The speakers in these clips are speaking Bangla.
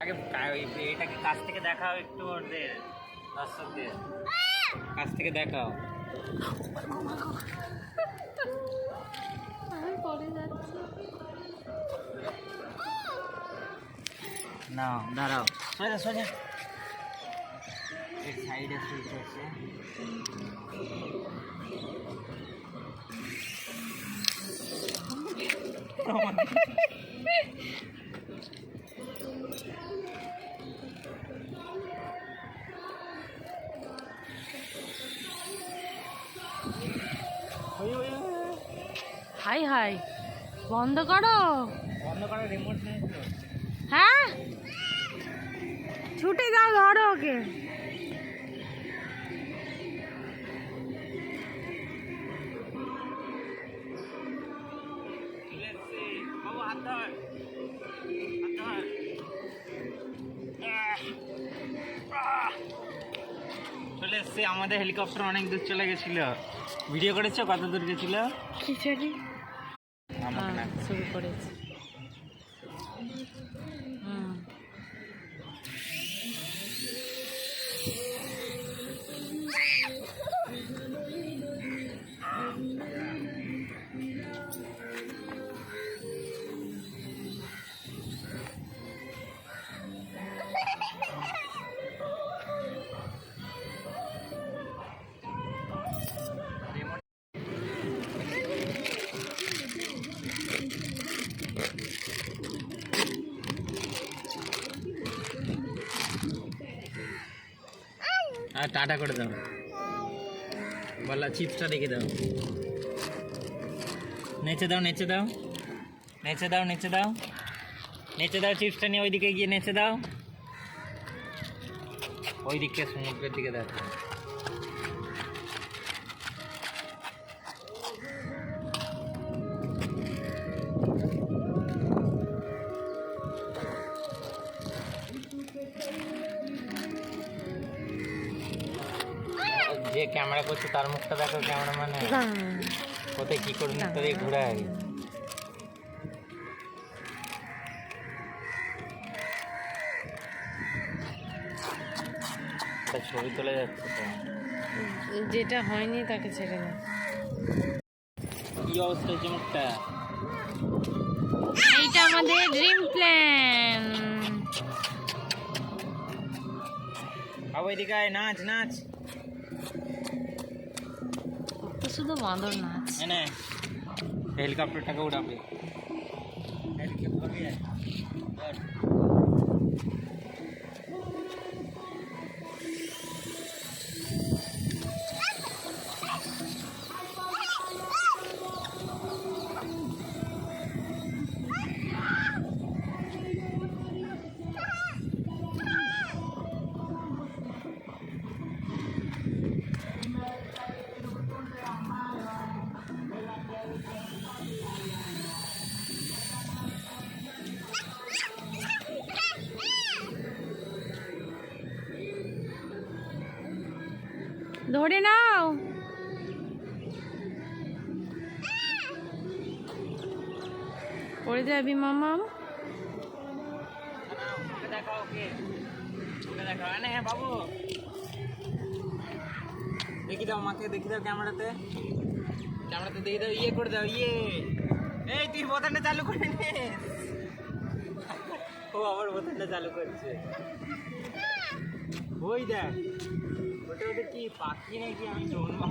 আগে এটাকে কাছ থেকে দেখাও একটু ওদের দর্শকদের কাছ থেকে দেখাও। আমি পড়ে যাচ্ছি। না দাঁড়াও, সোজা সোজা এর সাইডে সুইচ আছে। হাই হাই, বন্ধ করো। বন্ধ করার রিমোট নেই তো। হ্যাঁ, ছুটে যাও, ধরো ওকে। বাবু হাত ধর, হাত ধর। চলে এসছে আমাদের হেলিকপ্টার অনেক দূর চলে গেছিল। ভিডিও করেছো কত দূর গেছিল? খিচুড়ি আমাকে না। শুরু করেছি। আর টাটা করে দাও, বলা চিপসটা রেখে দাও। নেচে দাও, নেচে দাও, নেচে দাও, নেচে দাও, নেচে দাও। চিপসটা নিয়ে ওইদিকে গিয়ে নেচে দাও। ওই দিকে সমুদ্রের দিকে দেখো। যে ক্যামেরা করছে তার মুখটা দেখো, ক্যামেরা মানে কোথায় কি করে মুখটা দিয়ে ঘুরায়। ছবি তোলা যাচ্ছে তো, যেটা হয়নি তাকে ছেড়ে দাও। কি অবস্থা হচ্ছে মুখটা? এইটা আমাদের ড্রিম প্ল্যান। বাবু এদিকে আয়, নাচ নাচ। তো শুধু বাঁদর নাচ। এনে হেলিকপ্টারটাকে উড়াবে। ধরে নাও। পড়ে যাবি মামাম। দেখাও ওকে, ওকে দেখাও। এনে বাবু দেখি দাও, মাকে দেখি দাও ক্যামেরাতে, ক্যামেরাতে দেখি দাও। ইয়ে করে দাও, ইয়ে। এই তুই বোতামটা চালু করে নে। ও আবার বোতামটা চালু করছে। ওই দেখ, ওটা ওটা কি পাখি নাকি? আমি জন্ম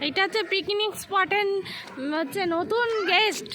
এইটা হচ্ছে পিকনিক স্পটের হচ্ছে নতুন গেস্ট।